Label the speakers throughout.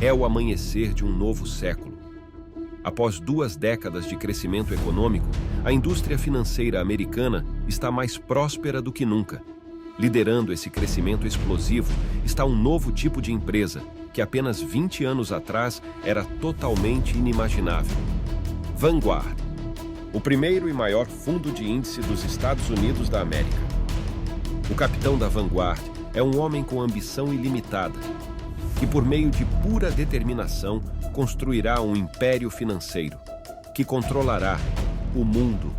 Speaker 1: É o amanhecer de um novo século. Após 2 décadas de crescimento econômico, a indústria financeira americana está mais próspera do que nunca. Liderando esse crescimento explosivo está um novo tipo de empresa, que apenas 20 anos atrás era totalmente inimaginável. Vanguard, o primeiro e maior fundo de índice dos Estados Unidos da América. O capitão da Vanguard é um homem com ambição ilimitada, que por meio de pura determinação construirá um império financeiro, que controlará o mundo.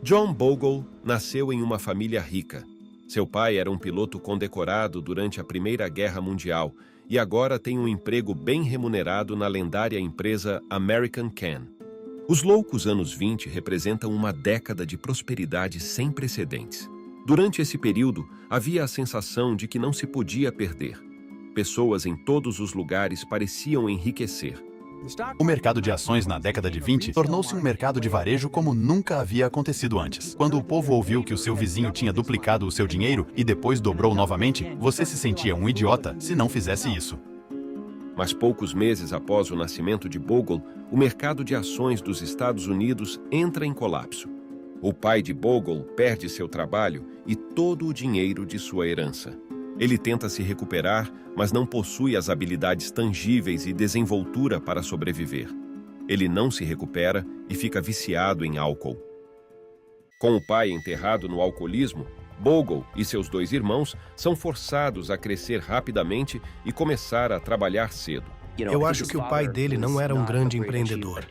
Speaker 1: John Bogle nasceu em uma família rica. Seu pai era um piloto condecorado durante a Primeira Guerra Mundial e agora tem um emprego bem remunerado na lendária empresa American Can. Os loucos anos 20 representam uma década de prosperidade sem precedentes. Durante esse período, havia a sensação de que não se podia perder. Pessoas em todos os lugares pareciam enriquecer.
Speaker 2: O mercado de ações na década de 20 tornou-se um mercado de varejo como nunca havia acontecido antes. Quando o povo ouviu que o seu vizinho tinha duplicado o seu dinheiro e depois dobrou novamente, você se sentia um idiota se não fizesse isso.
Speaker 1: Mas poucos meses após o nascimento de Bogle, o mercado de ações dos Estados Unidos entra em colapso. O pai de Bogle perde seu trabalho e todo o dinheiro de sua herança. Ele tenta se recuperar, mas não possui as habilidades tangíveis e desenvoltura para sobreviver. Ele não se recupera e fica viciado em álcool. Com o pai enterrado no alcoolismo, Bogle e seus 2 irmãos são forçados a crescer rapidamente e começar a trabalhar cedo.
Speaker 3: Eu acho que o pai dele não era um grande empreendedor.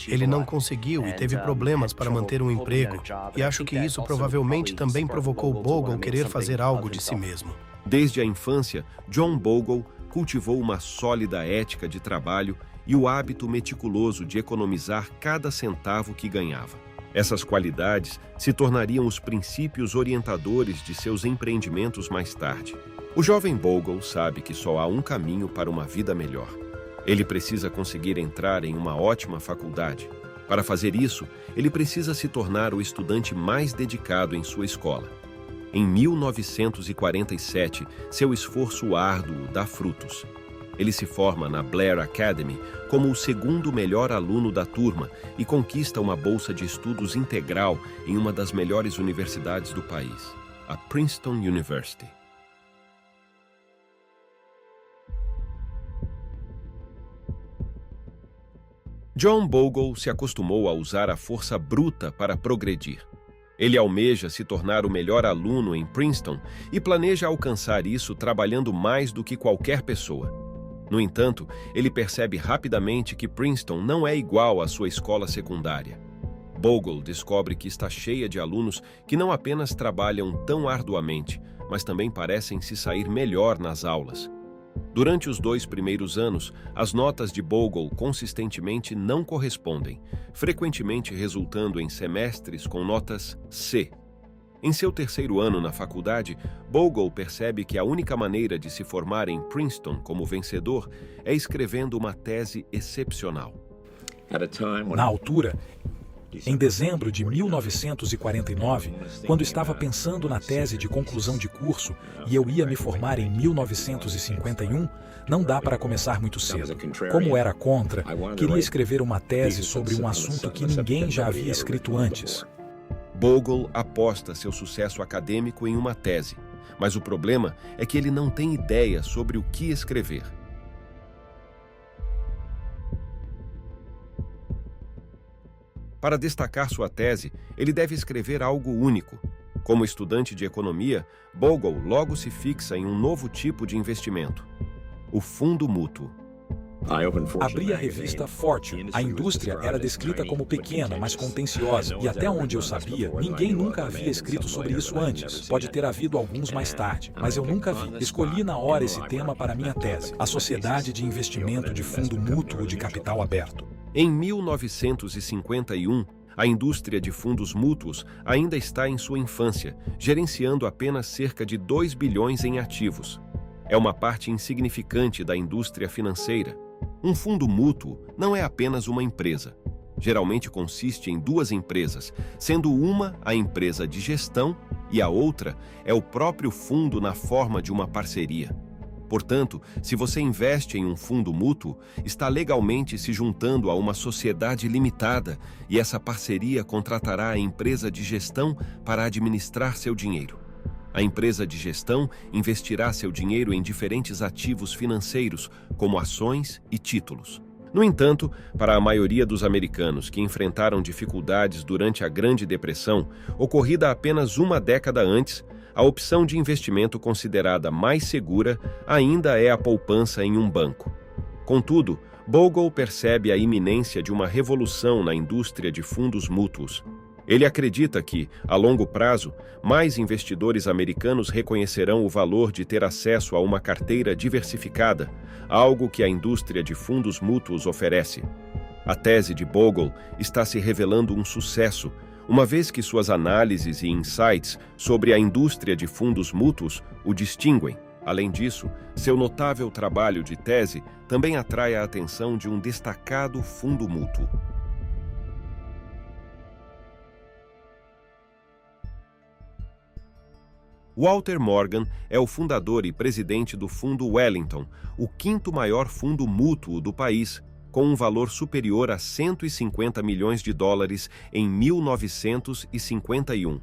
Speaker 3: Ele não conseguiu e teve problemas para manter um emprego, e acho que isso provavelmente também provocou Bogle querer fazer algo de si mesmo.
Speaker 1: Desde a infância, John Bogle cultivou uma sólida ética de trabalho e o hábito meticuloso de economizar cada centavo que ganhava. Essas qualidades se tornariam os princípios orientadores de seus empreendimentos mais tarde. O jovem Bogle sabe que só há um caminho para uma vida melhor. Ele precisa conseguir entrar em uma ótima faculdade. Para fazer isso, ele precisa se tornar o estudante mais dedicado em sua escola. Em 1947, seu esforço árduo dá frutos. Ele se forma na Blair Academy como o 2º melhor aluno da turma e conquista uma bolsa de estudos integral em uma das melhores universidades do país, a Princeton University. John Bogle se acostumou a usar a força bruta para progredir. Ele almeja se tornar o melhor aluno em Princeton e planeja alcançar isso trabalhando mais do que qualquer pessoa. No entanto, ele percebe rapidamente que Princeton não é igual à sua escola secundária. Bogle descobre que está cheia de alunos que não apenas trabalham tão arduamente, mas também parecem se sair melhor nas aulas. Durante os 2 primeiros anos, as notas de Bogle consistentemente não correspondem, frequentemente resultando em semestres com notas C. Em seu 3º ano na faculdade, Bogle percebe que a única maneira de se formar em Princeton como vencedor é escrevendo uma tese excepcional.
Speaker 4: Na altura, em dezembro de 1949, quando estava pensando na tese de conclusão de curso e eu ia me formar em 1951, não dá para começar muito cedo. Como era contra, queria escrever uma tese sobre um assunto que ninguém já havia escrito antes.
Speaker 1: Bogle aposta seu sucesso acadêmico em uma tese, mas o problema é que ele não tem ideia sobre o que escrever. Para destacar sua tese, ele deve escrever algo único. Como estudante de economia, Bogle logo se fixa em um novo tipo de investimento: o fundo mútuo.
Speaker 4: Abri a revista Fortune. A indústria era descrita como pequena, mas contenciosa, e até onde eu sabia, ninguém nunca havia escrito sobre isso antes. Pode ter havido alguns mais tarde, mas eu nunca vi. Escolhi na hora esse tema para minha tese: a Sociedade de Investimento de Fundo Mútuo de Capital Aberto.
Speaker 1: Em 1951, A indústria de fundos mútuos ainda está em sua infância, gerenciando apenas cerca de 2 bilhões em ativos. É uma parte insignificante da indústria financeira. Um fundo mútuo não é apenas uma empresa. Geralmente consiste em duas empresas, sendo uma a empresa de gestão e a outra é o próprio fundo na forma de uma parceria. Portanto, se você investe em um fundo mútuo, está legalmente se juntando a uma sociedade limitada e essa parceria contratará a empresa de gestão para administrar seu dinheiro. A empresa de gestão investirá seu dinheiro em diferentes ativos financeiros, como ações e títulos. No entanto, para a maioria dos americanos que enfrentaram dificuldades durante a Grande Depressão, ocorrida apenas uma década antes, a opção de investimento considerada mais segura ainda é a poupança em um banco. Contudo, Bogle percebe a iminência de uma revolução na indústria de fundos mútuos. Ele acredita que, a longo prazo, mais investidores americanos reconhecerão o valor de ter acesso a uma carteira diversificada, algo que a indústria de fundos mútuos oferece. A tese de Bogle está se revelando um sucesso, uma vez que suas análises e insights sobre a indústria de fundos mútuos o distinguem. Além disso, seu notável trabalho de tese também atrai a atenção de um destacado fundo mútuo. Walter Morgan é o fundador e presidente do Fundo Wellington, o quinto maior fundo mútuo do país, com um valor superior a 150 milhões de dólares em 1951.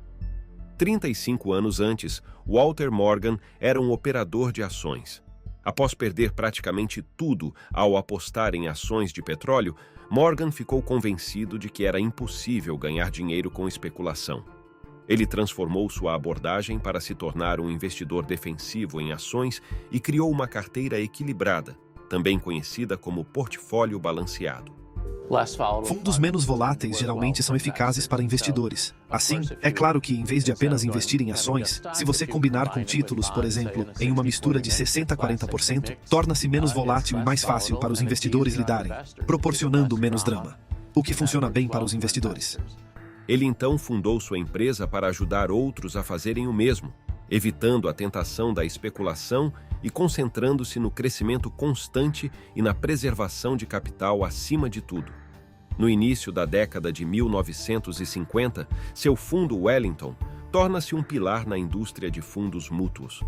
Speaker 1: 35 anos antes, Walter Morgan era um operador de ações. Após perder praticamente tudo ao apostar em ações de petróleo, Morgan ficou convencido de que era impossível ganhar dinheiro com especulação. Ele transformou sua abordagem para se tornar um investidor defensivo em ações e criou uma carteira equilibrada, também conhecida como portfólio balanceado.
Speaker 5: Fundos menos voláteis geralmente são eficazes para investidores. Assim, é claro que, em vez de apenas investir em ações, se você combinar com títulos, por exemplo, em uma mistura de 60% a 40%, torna-se menos volátil e mais fácil para os investidores lidarem, proporcionando menos drama, o que funciona bem para os investidores.
Speaker 1: Ele então fundou sua empresa para ajudar outros a fazerem o mesmo, evitando a tentação da especulação e concentrando-se no crescimento constante e na preservação de capital acima de tudo. No início da década de 1950, seu fundo Wellington torna-se um pilar na indústria de fundos mútuos.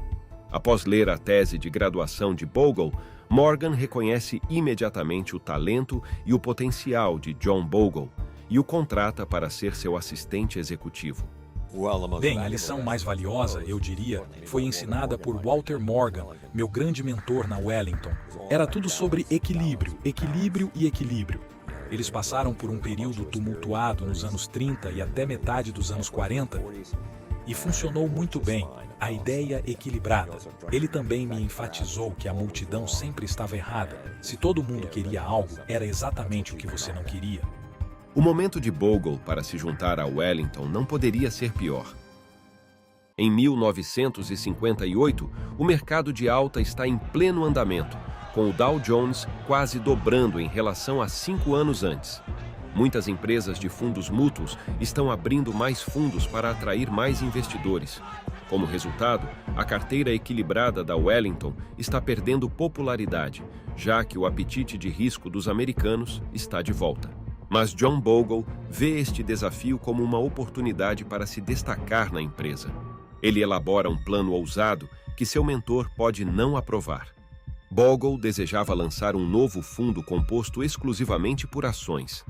Speaker 1: Após ler a tese de graduação de Bogle, Morgan reconhece imediatamente o talento e o potencial de John Bogle e o contrata para ser seu assistente executivo.
Speaker 4: Bem, a lição mais valiosa, eu diria, foi ensinada por Walter Morgan, meu grande mentor na Wellington. Era tudo sobre equilíbrio, equilíbrio e equilíbrio. Eles passaram por um período tumultuado nos anos 30 e até metade dos anos 40, e funcionou muito bem, a ideia equilibrada. Ele também me enfatizou que a multidão sempre estava errada. Se todo mundo queria algo, era exatamente o que você não queria.
Speaker 1: O momento de Bogle para se juntar a Wellington não poderia ser pior. Em 1958, o mercado de alta está em pleno andamento, com o Dow Jones quase dobrando em relação a 5 anos antes. Muitas empresas de fundos mútuos estão abrindo mais fundos para atrair mais investidores. Como resultado, a carteira equilibrada da Wellington está perdendo popularidade, já que o apetite de risco dos americanos está de volta. Mas John Bogle vê este desafio como uma oportunidade para se destacar na empresa. Ele elabora um plano ousado que seu mentor pode não aprovar. Bogle desejava lançar um novo fundo composto exclusivamente por ações.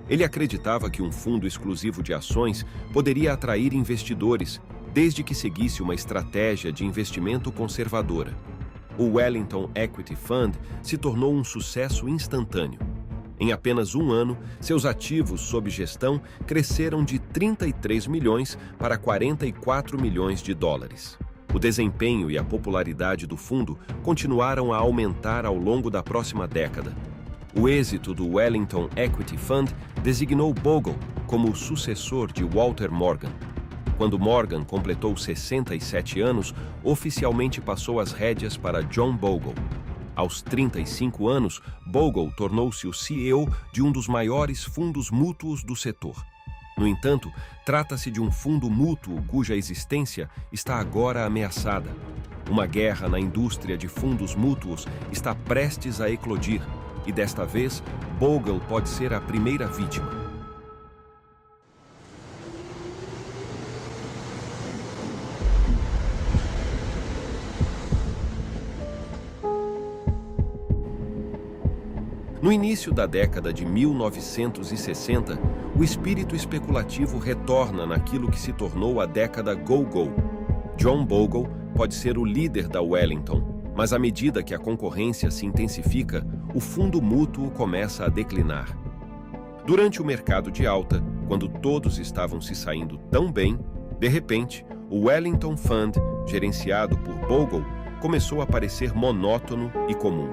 Speaker 1: Ele acreditava que um fundo exclusivo de ações poderia atrair investidores, desde que seguisse uma estratégia de investimento conservadora. O Wellington Equity Fund se tornou um sucesso instantâneo. Em apenas um ano, seus ativos sob gestão cresceram de 33 milhões para 44 milhões de dólares. O desempenho e a popularidade do fundo continuaram a aumentar ao longo da próxima década. O êxito do Wellington Equity Fund designou Bogle como o sucessor de Walter Morgan. Quando Morgan completou 67 anos, oficialmente passou as rédeas para John Bogle. Aos 35 anos, Bogle tornou-se o CEO de um dos maiores fundos mútuos do setor. No entanto, trata-se de um fundo mútuo cuja existência está agora ameaçada. Uma guerra na indústria de fundos mútuos está prestes a eclodir, e desta vez, Bogle pode ser a primeira vítima. No início da década de 1960, o espírito especulativo retorna naquilo que se tornou a década Go-Go. John Bogle pode ser o líder da Wellington, mas à medida que a concorrência se intensifica, o fundo mútuo começa a declinar. Durante o mercado de alta, quando todos estavam se saindo tão bem, de repente, o Wellington Fund, gerenciado por Bogle, começou a parecer monótono e comum.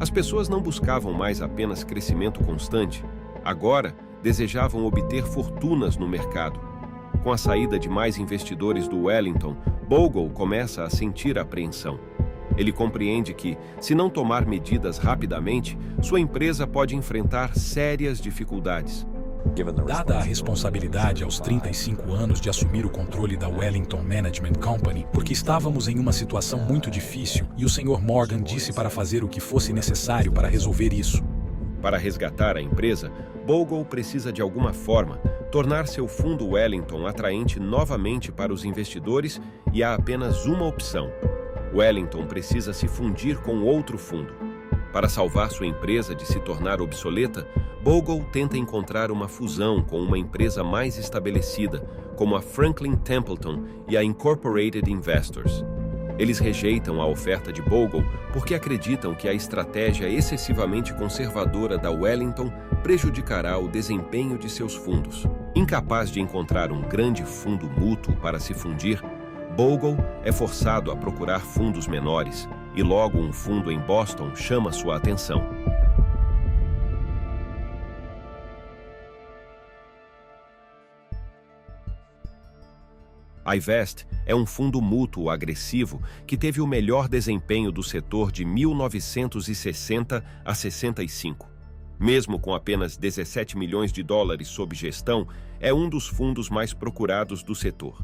Speaker 1: As pessoas não buscavam mais apenas crescimento constante, agora desejavam obter fortunas no mercado. Com a saída de mais investidores do Wellington, Bogle começa a sentir apreensão. Ele compreende que, se não tomar medidas rapidamente, sua empresa pode enfrentar sérias dificuldades.
Speaker 4: Dada a responsabilidade aos 35 anos de assumir o controle da Wellington Management Company, porque estávamos em uma situação muito difícil e o Sr. Morgan disse para fazer o que fosse necessário para resolver isso.
Speaker 1: Para resgatar a empresa, Bogle precisa de alguma forma tornar seu fundo Wellington atraente novamente para os investidores e há apenas uma opção. Wellington precisa se fundir com outro fundo. Para salvar sua empresa de se tornar obsoleta, Bogle tenta encontrar uma fusão com uma empresa mais estabelecida, como a Franklin Templeton e a Incorporated Investors. Eles rejeitam a oferta de Bogle porque acreditam que a estratégia excessivamente conservadora da Wellington prejudicará o desempenho de seus fundos. Incapaz de encontrar um grande fundo mútuo para se fundir, Bogle é forçado a procurar fundos menores, e logo um fundo em Boston chama sua atenção. iVest é um fundo mútuo agressivo que teve o melhor desempenho do setor de 1960 a 65. Mesmo com apenas 17 milhões de dólares sob gestão, é um dos fundos mais procurados do setor.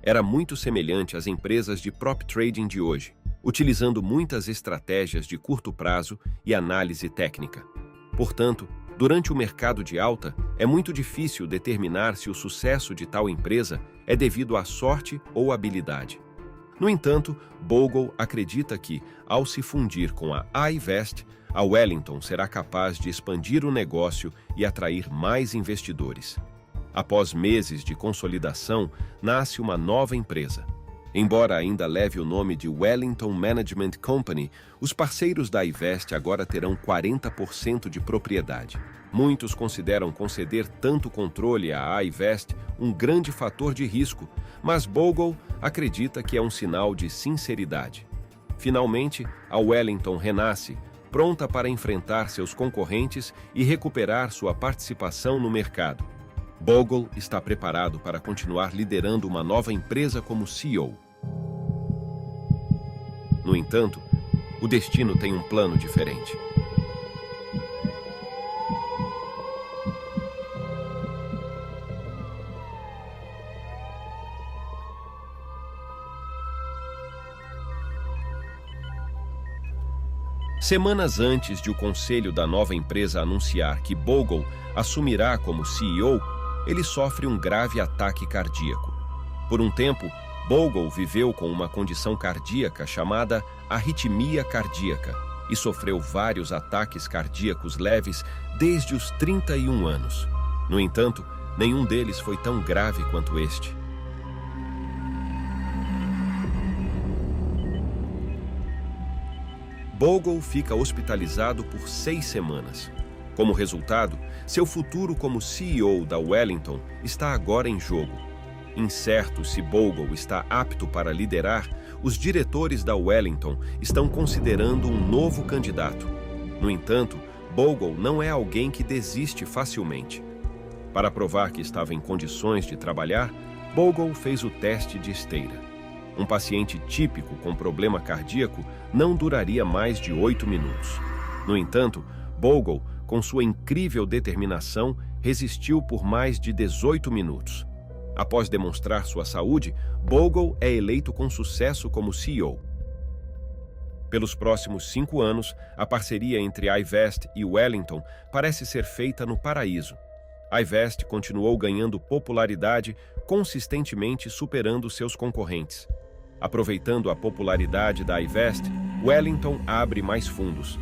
Speaker 1: Era muito semelhante às empresas de prop trading de hoje, utilizando muitas estratégias de curto prazo e análise técnica. Portanto, durante o mercado de alta, é muito difícil determinar se o sucesso de tal empresa é devido à sorte ou habilidade. No entanto, Bogle acredita que, ao se fundir com a iVest, a Wellington será capaz de expandir o negócio e atrair mais investidores. Após meses de consolidação, nasce uma nova empresa. Embora ainda leve o nome de Wellington Management Company, os parceiros da iVest agora terão 40% de propriedade. Muitos consideram conceder tanto controle à iVest um grande fator de risco, mas Bogle acredita que é um sinal de sinceridade. Finalmente, a Wellington renasce, pronta para enfrentar seus concorrentes e recuperar sua participação no mercado. Bogle está preparado para continuar liderando uma nova empresa como CEO. No entanto, o destino tem um plano diferente. Semanas antes de o conselho da nova empresa anunciar que Bogle assumirá como CEO, ele sofre um grave ataque cardíaco. Por um tempo, Bogle viveu com uma condição cardíaca chamada arritmia cardíaca e sofreu vários ataques cardíacos leves desde os 31 anos. No entanto, nenhum deles foi tão grave quanto este. Bogle fica hospitalizado por 6 semanas. Como resultado, seu futuro como CEO da Wellington está agora em jogo. Incerto se Bogle está apto para liderar, os diretores da Wellington estão considerando um novo candidato. No entanto, Bogle não é alguém que desiste facilmente. Para provar que estava em condições de trabalhar, Bogle fez o teste de esteira. Um paciente típico com problema cardíaco não duraria mais de 8 minutos. No entanto, Bogle, com sua incrível determinação, resistiu por mais de 18 minutos. Após demonstrar sua saúde, Bogle é eleito com sucesso como CEO. Pelos próximos 5 anos, a parceria entre iVest e Wellington parece ser feita no paraíso. iVest continuou ganhando popularidade, consistentemente superando seus concorrentes. Aproveitando a popularidade da iVest, Wellington abre mais fundos.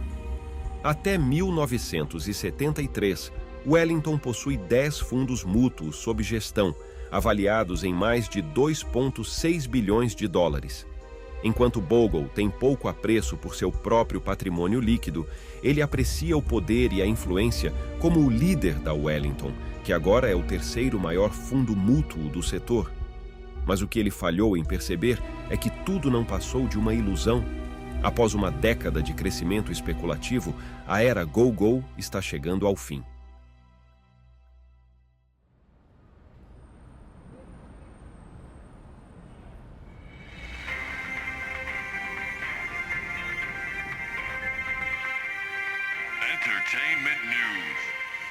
Speaker 1: Até 1973, Wellington possui 10 fundos mútuos sob gestão, avaliados em mais de 2,6 bilhões de dólares. Enquanto Bogle tem pouco apreço por seu próprio patrimônio líquido, ele aprecia o poder e a influência como o líder da Wellington, que agora é o terceiro maior fundo mútuo do setor. Mas o que ele falhou em perceber é que tudo não passou de uma ilusão. Após uma década de crescimento especulativo, a era go-go está chegando ao fim.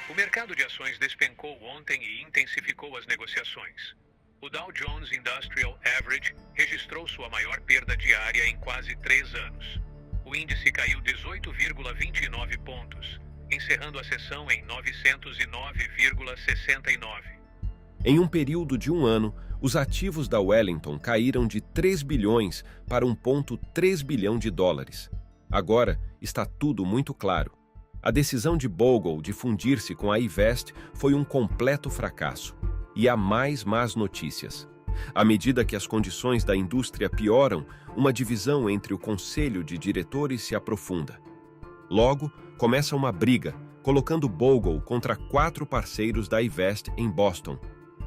Speaker 6: O mercado de ações despencou ontem e intensificou as negociações. O Dow Jones Industrial Average registrou sua maior perda diária em quase 3 anos. O índice caiu 18,29 pontos, encerrando a sessão em 909,69.
Speaker 1: Em um período de 1 ano, os ativos da Wellington caíram de 3 bilhões para 1,3 bilhão de dólares. Agora está tudo muito claro. A decisão de Bogle de fundir-se com a iVest foi um completo fracasso. E há mais más notícias. À medida que as condições da indústria pioram, uma divisão entre o conselho de diretores se aprofunda. Logo, começa uma briga, colocando Bogle contra 4 parceiros da iVest em Boston.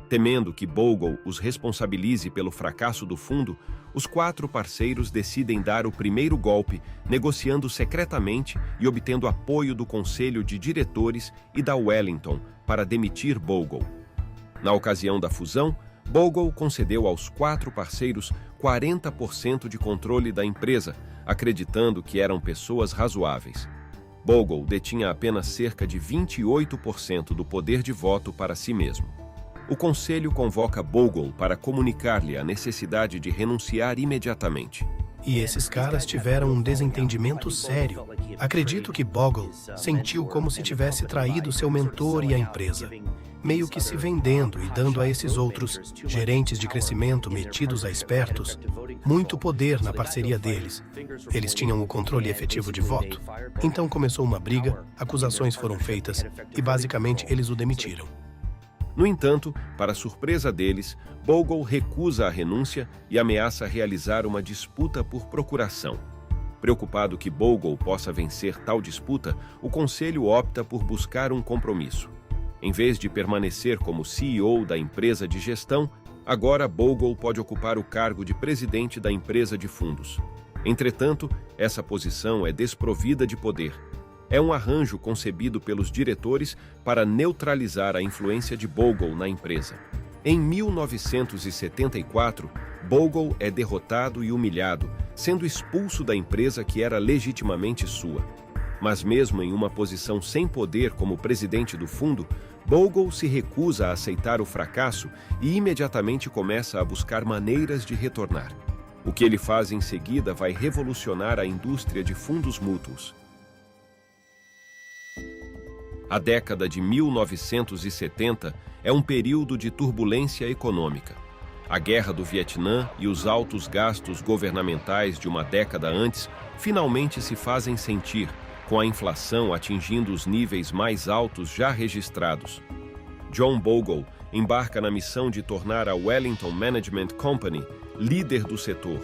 Speaker 1: Temendo que Bogle os responsabilize pelo fracasso do fundo, os 4 parceiros decidem dar o primeiro golpe, negociando secretamente e obtendo apoio do conselho de diretores e da Wellington para demitir Bogle. Na ocasião da fusão, Bogle concedeu aos 4 parceiros 40% de controle da empresa, acreditando que eram pessoas razoáveis. Bogle detinha apenas cerca de 28% do poder de voto para si mesmo. O conselho convoca Bogle para comunicar-lhe a necessidade de renunciar imediatamente.
Speaker 3: E esses caras tiveram um desentendimento sério. Acredito que Bogle sentiu como se tivesse traído seu mentor e a empresa, meio que se vendendo e dando a esses outros gerentes de crescimento metidos a espertos muito poder na parceria deles. Eles tinham o controle efetivo de voto. Então começou uma briga, acusações foram feitas e basicamente eles o demitiram.
Speaker 1: No entanto, para surpresa deles, Bogle recusa a renúncia e ameaça realizar uma disputa por procuração. Preocupado que Bogle possa vencer tal disputa, o conselho opta por buscar um compromisso. Em vez de permanecer como CEO da empresa de gestão, agora Bogle pode ocupar o cargo de presidente da empresa de fundos. Entretanto, essa posição é desprovida de poder. É um arranjo concebido pelos diretores para neutralizar a influência de Bogle na empresa. Em 1974, Bogle é derrotado e humilhado, sendo expulso da empresa que era legitimamente sua. Mas mesmo em uma posição sem poder como presidente do fundo, Bogle se recusa a aceitar o fracasso e imediatamente começa a buscar maneiras de retornar. O que ele faz em seguida vai revolucionar a indústria de fundos mútuos. A década de 1970 é um período de turbulência econômica. A Guerra do Vietnã e os altos gastos governamentais de uma década antes finalmente se fazem sentir, com a inflação atingindo os níveis mais altos já registrados. John Bogle embarca na missão de tornar a Wellington Management Company líder do setor.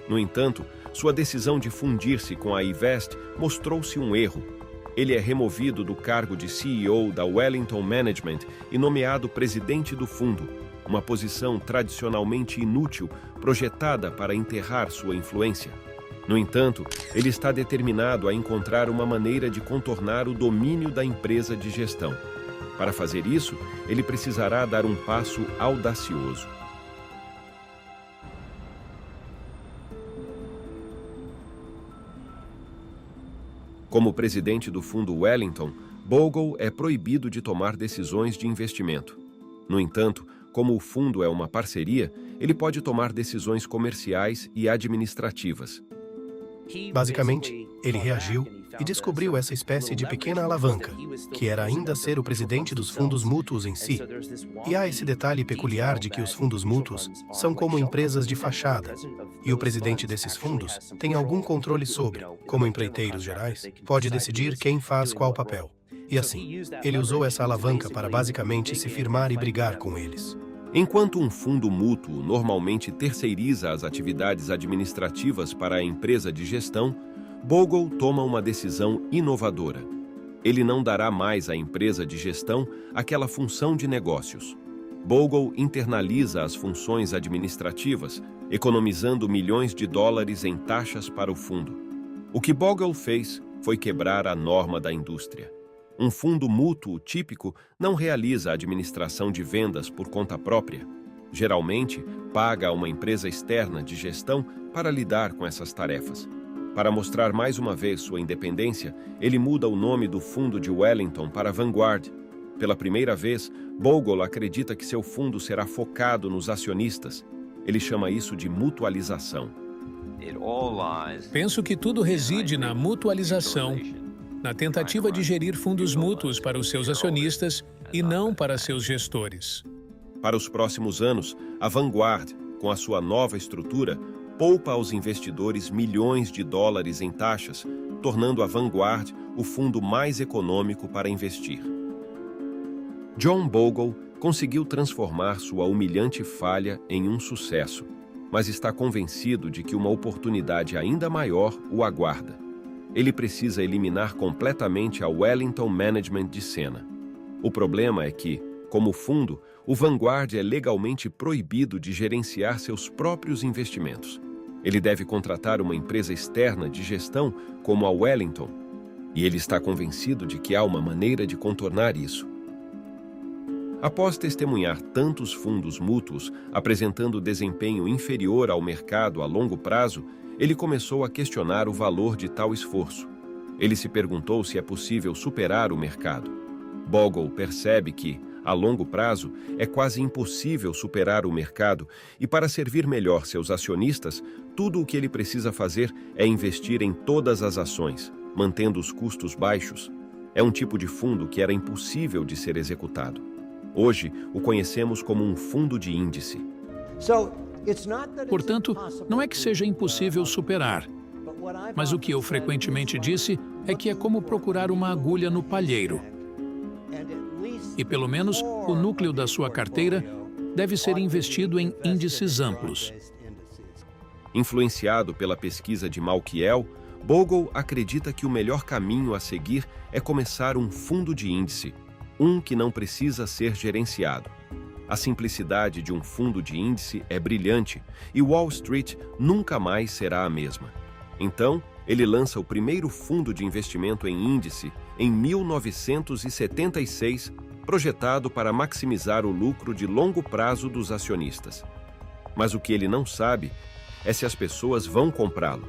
Speaker 1: No entanto, sua decisão de fundir-se com a iVest mostrou-se um erro. Ele é removido do cargo de CEO da Wellington Management e nomeado presidente do fundo, uma posição tradicionalmente inútil, projetada para enterrar sua influência. No entanto, ele está determinado a encontrar uma maneira de contornar o domínio da empresa de gestão. Para fazer isso, ele precisará dar um passo audacioso. Como presidente do fundo Wellington, Bogle é proibido de tomar decisões de investimento. No entanto, como o fundo é uma parceria, ele pode tomar decisões comerciais e administrativas.
Speaker 3: Basicamente, ele reagiu e descobriu essa espécie de pequena alavanca, que era ainda ser o presidente dos fundos mútuos em si. E há esse detalhe peculiar de que os fundos mútuos são como empresas de fachada, e o presidente desses fundos tem algum controle sobre, como empreiteiros gerais, pode decidir quem faz qual papel. E assim, ele usou essa alavanca para basicamente se firmar e brigar com eles.
Speaker 1: Enquanto um fundo mútuo normalmente terceiriza as atividades administrativas para a empresa de gestão, Bogle toma uma decisão inovadora. Ele não dará mais à empresa de gestão aquela função de negócios. Bogle internaliza as funções administrativas, economizando milhões de dólares em taxas para o fundo. O que Bogle fez foi quebrar a norma da indústria. Um fundo mútuo típico não realiza a administração de vendas por conta própria. Geralmente, paga a uma empresa externa de gestão para lidar com essas tarefas. Para mostrar mais uma vez sua independência, ele muda o nome do fundo de Wellington para Vanguard. Pela primeira vez, Bogle acredita que seu fundo será focado nos acionistas. Ele chama isso de mutualização.
Speaker 6: Penso que tudo reside na mutualização, na tentativa de gerir fundos mútuos para os seus acionistas e não para seus gestores.
Speaker 1: Para os próximos anos, a Vanguard, com a sua nova estrutura, poupa aos investidores milhões de dólares em taxas, tornando a Vanguard o fundo mais econômico para investir. John Bogle conseguiu transformar sua humilhante falha em um sucesso, mas está convencido de que uma oportunidade ainda maior o aguarda. Ele precisa eliminar completamente a Wellington Management de cena. O problema é que, como fundo, o Vanguard é legalmente proibido de gerenciar seus próprios investimentos. Ele deve contratar uma empresa externa de gestão como a Wellington, e ele está convencido de que há uma maneira de contornar isso. Após testemunhar tantos fundos mútuos apresentando desempenho inferior ao mercado a longo prazo, ele começou a questionar o valor de tal esforço. Ele se perguntou se é possível superar o mercado. Bogle percebe que, a longo prazo, é quase impossível superar o mercado e, para servir melhor seus acionistas, tudo o que ele precisa fazer é investir em todas as ações, mantendo os custos baixos. É um tipo de fundo que era impossível de ser executado. Hoje, o conhecemos como um fundo de índice.
Speaker 7: Portanto, não é que seja impossível superar, mas o que eu frequentemente disse é que é como procurar uma agulha no palheiro. E pelo menos o núcleo da sua carteira deve ser investido em índices amplos.
Speaker 1: Influenciado pela pesquisa de Malkiel, Bogle acredita que o melhor caminho a seguir é começar um fundo de índice, um que não precisa ser gerenciado. A simplicidade de um fundo de índice é brilhante e Wall Street nunca mais será a mesma. Então, ele lança o primeiro fundo de investimento em índice em 1976, projetado para maximizar o lucro de longo prazo dos acionistas. Mas o que ele não sabe é se as pessoas vão comprá-lo.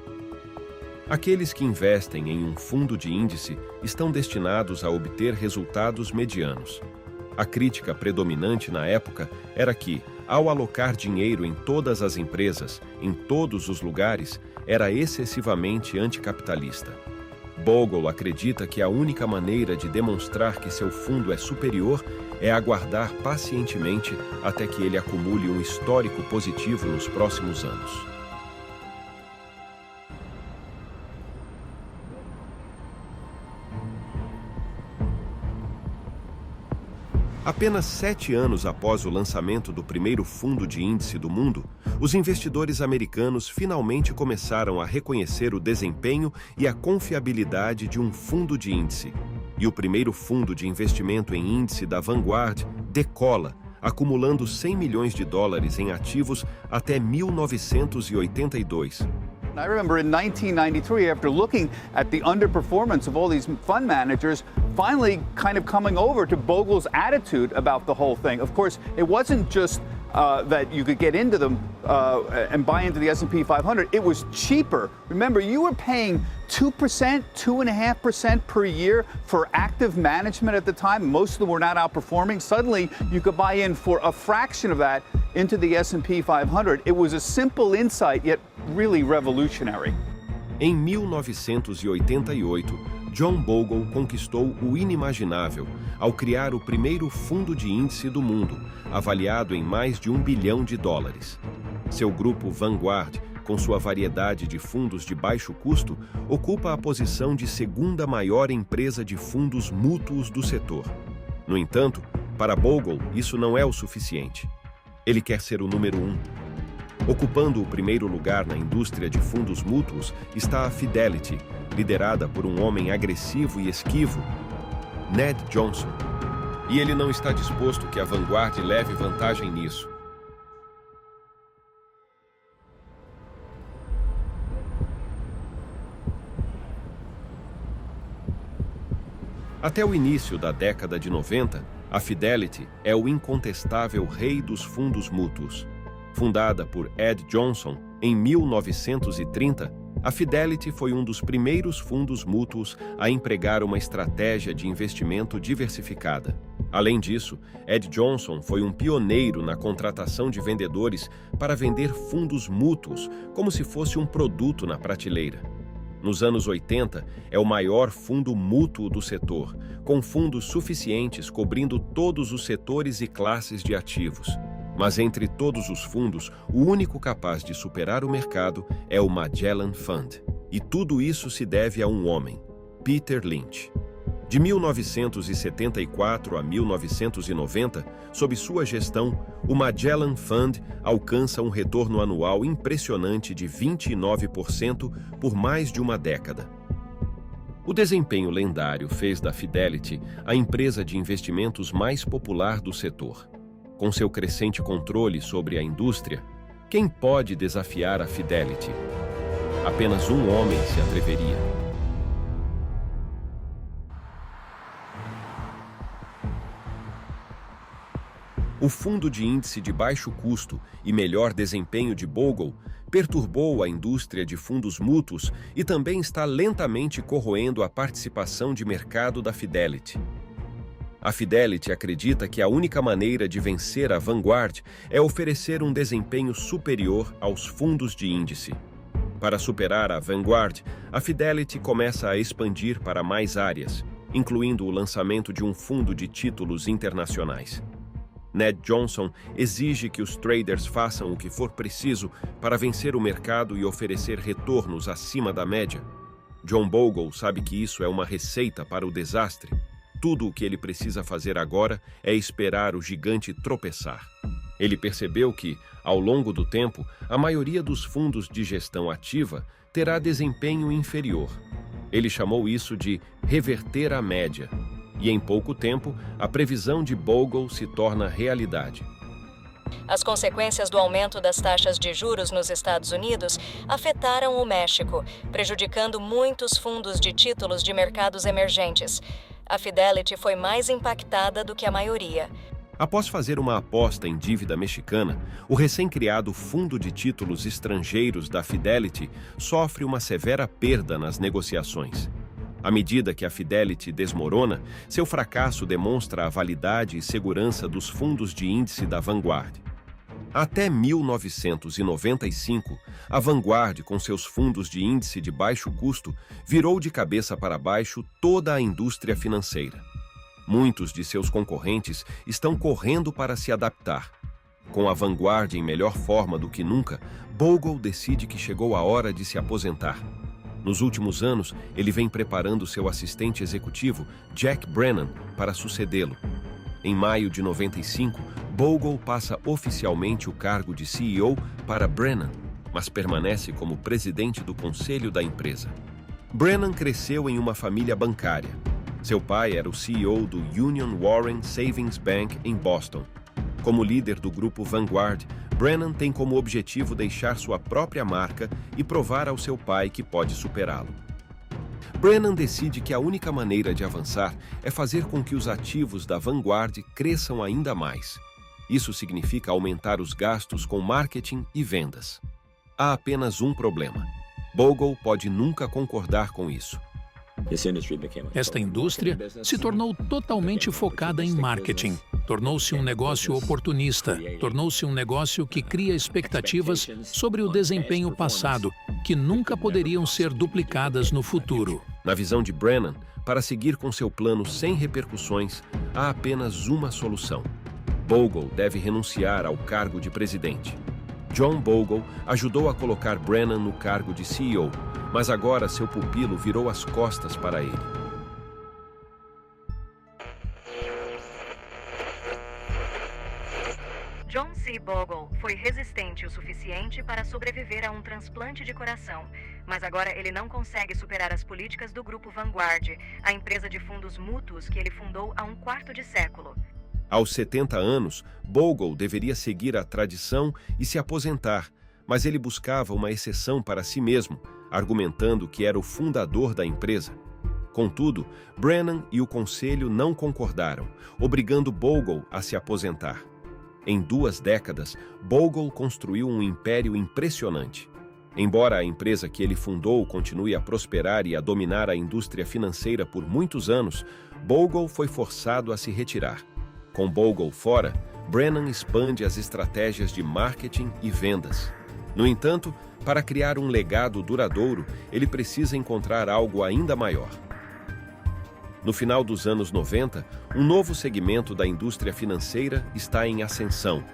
Speaker 1: Aqueles que investem em um fundo de índice estão destinados a obter resultados medianos. A crítica predominante na época era que, ao alocar dinheiro em todas as empresas, em todos os lugares, era excessivamente anticapitalista. Bogle acredita que a única maneira de demonstrar que seu fundo é superior é aguardar pacientemente até que ele acumule um histórico positivo nos próximos anos. Apenas 7 anos após o lançamento do primeiro fundo de índice do mundo, os investidores americanos finalmente começaram a reconhecer o desempenho e a confiabilidade de um fundo de índice. E o primeiro fundo de investimento em índice da Vanguard decola, acumulando 100 milhões de dólares em ativos até 1982.
Speaker 8: I remember in 1993, after looking at the underperformance of all these fund managers, finally kind of coming over to Bogle's attitude about the whole thing. Of course, it wasn't just that you could get into them and buy into the S&P 500, it was cheaper. Remember, you were paying 2%, 2.5% per year for active management at the time. Most of them were not outperforming. Suddenly, you could buy in for a fraction of that into the S&P 500. It was a simple insight, yet really revolutionary.
Speaker 1: Em 1988, John Bogle conquistou o inimaginável ao criar o primeiro fundo de índice do mundo, avaliado em mais de $1 bilhão. Seu grupo Vanguard, com sua variedade de fundos de baixo custo, ocupa a posição de segunda maior empresa de fundos mútuos do setor. No entanto, para Bogle, isso não é o suficiente. Ele quer ser o número 1. Ocupando o primeiro lugar na indústria de fundos mútuos está a Fidelity, liderada por um homem agressivo e esquivo, Ned Johnson. E ele não está disposto que a Vanguard leve vantagem nisso. Até o início da década de 90, a Fidelity é o incontestável rei dos fundos mútuos. Fundada por Ed Johnson em 1930, a Fidelity foi um dos primeiros fundos mútuos a empregar uma estratégia de investimento diversificada. Além disso, Ed Johnson foi um pioneiro na contratação de vendedores para vender fundos mútuos como se fosse um produto na prateleira. Nos anos 80, é o maior fundo mútuo do setor, com fundos suficientes cobrindo todos os setores e classes de ativos. Mas entre todos os fundos, o único capaz de superar o mercado é o Magellan Fund. E tudo isso se deve a um homem, Peter Lynch. De 1974 a 1990, sob sua gestão, o Magellan Fund alcança um retorno anual impressionante de 29% por mais de uma década. O desempenho lendário fez da Fidelity a empresa de investimentos mais popular do setor. Com seu crescente controle sobre a indústria, quem pode desafiar a Fidelity? Apenas um homem se atreveria. O fundo de índice de baixo custo e melhor desempenho de Bogle perturbou a indústria de fundos mútuos e também está lentamente corroendo a participação de mercado da Fidelity. A Fidelity acredita que a única maneira de vencer a Vanguard é oferecer um desempenho superior aos fundos de índice. Para superar a Vanguard, a Fidelity começa a expandir para mais áreas, incluindo o lançamento de um fundo de títulos internacionais. Ned Johnson exige que os traders façam o que for preciso para vencer o mercado e oferecer retornos acima da média. John Bogle sabe que isso é uma receita para o desastre. Tudo o que ele precisa fazer agora é esperar o gigante tropeçar. Ele percebeu que, ao longo do tempo, a maioria dos fundos de gestão ativa terá desempenho inferior. Ele chamou isso de reverter a média. E em pouco tempo, a previsão de Bogle se torna realidade.
Speaker 9: As consequências do aumento das taxas de juros nos Estados Unidos afetaram o México, prejudicando muitos fundos de títulos de mercados emergentes. A Fidelity foi mais impactada do que a maioria.
Speaker 1: Após fazer uma aposta em dívida mexicana, o recém-criado Fundo de Títulos Estrangeiros da Fidelity sofre uma severa perda nas negociações. À medida que a Fidelity desmorona, seu fracasso demonstra a validade e segurança dos fundos de índice da Vanguard. Até 1995, a Vanguard, com seus fundos de índice de baixo custo, virou de cabeça para baixo toda a indústria financeira. Muitos de seus concorrentes estão correndo para se adaptar. Com a Vanguard em melhor forma do que nunca, Bogle decide que chegou a hora de se aposentar. Nos últimos anos, ele vem preparando seu assistente executivo, Jack Brennan, para sucedê-lo. Em maio de 95, Bogle passa oficialmente o cargo de CEO para Brennan, mas permanece como presidente do conselho da empresa. Brennan cresceu em uma família bancária. Seu pai era o CEO do Union Warren Savings Bank em Boston. Como líder do grupo Vanguard, Brennan tem como objetivo deixar sua própria marca e provar ao seu pai que pode superá-lo. Brennan decide que a única maneira de avançar é fazer com que os ativos da Vanguard cresçam ainda mais. Isso significa aumentar os gastos com marketing e vendas. Há apenas um problema. Bogle pode nunca concordar com isso.
Speaker 7: Esta indústria se tornou totalmente focada em marketing. Tornou-se um negócio oportunista. Tornou-se um negócio que cria expectativas sobre o desempenho passado, que nunca poderiam ser duplicadas no futuro.
Speaker 1: Na visão de Brennan, para seguir com seu plano sem repercussões, há apenas uma solução. Bogle deve renunciar ao cargo de presidente. John Bogle ajudou a colocar Brennan no cargo de CEO, mas agora seu pupilo virou as costas para ele.
Speaker 9: John C. Bogle foi resistente o suficiente para sobreviver a um transplante de coração, mas agora ele não consegue superar as políticas do Grupo Vanguard, a empresa de fundos mútuos que ele fundou há um quarto de século.
Speaker 1: Aos 70 anos, Bogle deveria seguir a tradição e se aposentar, mas ele buscava uma exceção para si mesmo, argumentando que era o fundador da empresa. Contudo, Brennan e o conselho não concordaram, obrigando Bogle a se aposentar. Em 2 décadas, Bogle construiu um império impressionante. Embora a empresa que ele fundou continue a prosperar e a dominar a indústria financeira por muitos anos, Bogle foi forçado a se retirar. Com Bogle fora, Brennan expande as estratégias de marketing e vendas. No entanto, para criar um legado duradouro, ele precisa encontrar algo ainda maior. No final dos anos 90, um novo segmento da indústria financeira está em ascensão: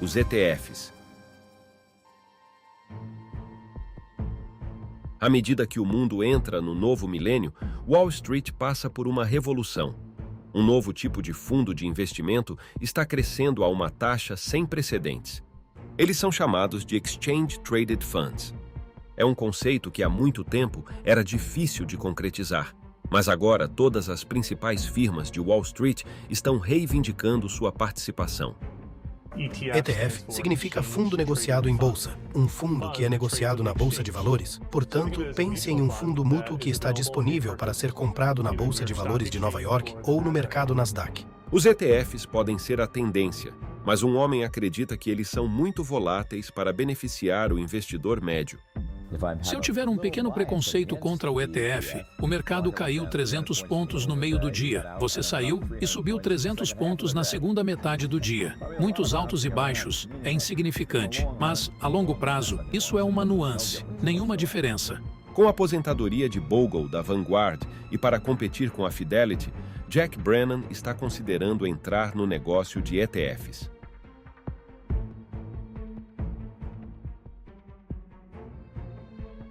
Speaker 1: os ETFs. À medida que o mundo entra no novo milênio, Wall Street passa por uma revolução. Um novo tipo de fundo de investimento está crescendo a uma taxa sem precedentes. Eles são chamados de Exchange Traded Funds. É um conceito que há muito tempo era difícil de concretizar, mas agora todas as principais firmas de Wall Street estão reivindicando sua participação.
Speaker 3: ETF significa fundo negociado em bolsa, um fundo que é negociado na bolsa de valores. Portanto, pense em um fundo mútuo que está disponível para ser comprado na bolsa de valores de Nova York ou no mercado Nasdaq.
Speaker 1: Os ETFs podem ser a tendência, mas um homem acredita que eles são muito voláteis para beneficiar o investidor médio.
Speaker 7: Se eu tiver um pequeno preconceito contra o ETF, o mercado caiu 300 pontos no meio do dia. Você saiu e subiu 300 pontos na segunda metade do dia. Muitos altos e baixos, é insignificante, mas, a longo prazo, isso é uma nuance, nenhuma diferença.
Speaker 1: Com a aposentadoria de Bogle da Vanguard e para competir com a Fidelity, Jack Brennan está considerando entrar no negócio de ETFs.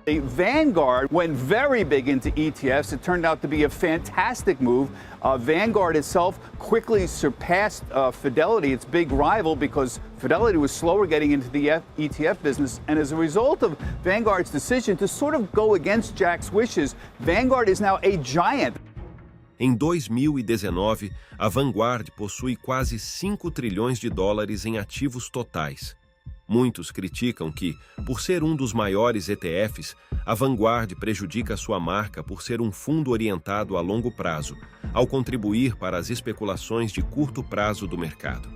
Speaker 8: Vanguard went very big into ETFs. It turned out to be a fantastic move. Vanguard itself quickly surpassed Fidelity, its big rival, because Fidelity was slower getting into the ETF business. And as a result of Vanguard's decision to sort of go against Jack's wishes, Vanguard is now a giant.
Speaker 1: Em 2019, a Vanguard possui quase 5 trilhões de dólares em ativos totais. Muitos criticam que, por ser um dos maiores ETFs, a Vanguard prejudica sua marca por ser um fundo orientado a longo prazo, ao contribuir para as especulações de curto prazo do mercado.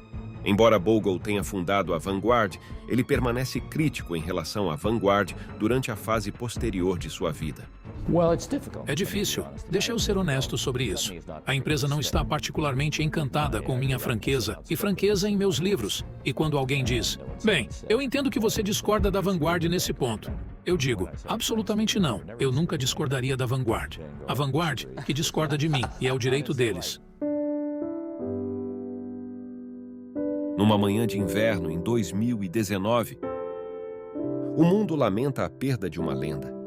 Speaker 1: Embora Bogle tenha fundado a Vanguard, ele permanece crítico em relação à Vanguard durante a fase posterior de sua vida.
Speaker 7: É difícil. Deixa eu ser honesto sobre isso. A empresa não está particularmente encantada com minha franqueza e franqueza em meus livros. E quando alguém diz, bem, eu entendo que você discorda da Vanguard nesse ponto. Eu digo, absolutamente não. Eu nunca discordaria da Vanguard. A Vanguard que discorda de mim, e é o direito deles.
Speaker 1: Numa manhã de inverno em 2019, o mundo lamenta a perda de uma lenda.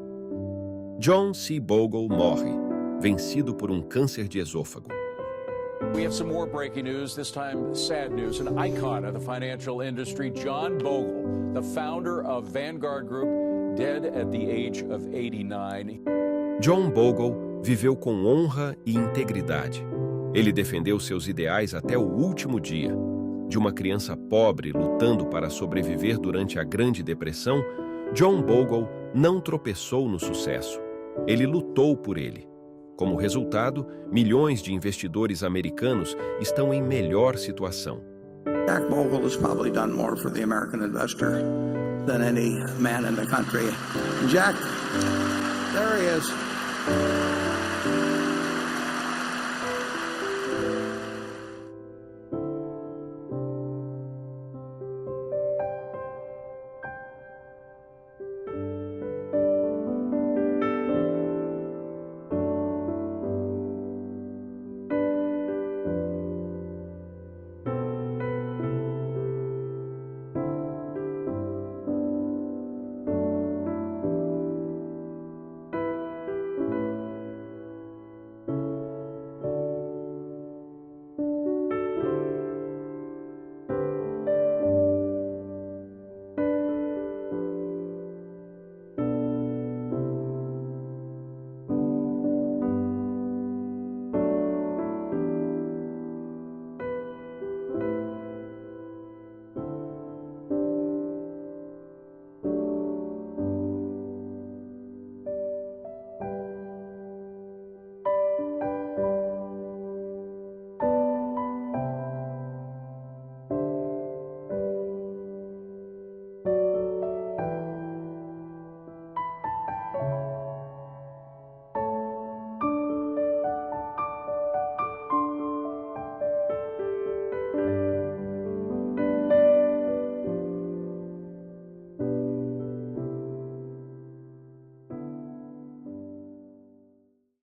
Speaker 1: John C. Bogle morre, vencido por um câncer de esôfago.
Speaker 10: We have some more breaking news, this time sad news. An icon of the financial industry, John Bogle, the founder of Vanguard Group, dead at the age of 89.
Speaker 1: John Bogle viveu com honra e integridade. Ele defendeu seus ideais até o último dia. De uma criança pobre lutando para sobreviver durante a Grande Depressão, John Bogle não tropeçou no sucesso. Ele lutou por ele. Como resultado, milhões de investidores americanos estão em melhor situação.
Speaker 11: Jack Bogle has probably done more for the American investor than any man in the country. Jack, there he is.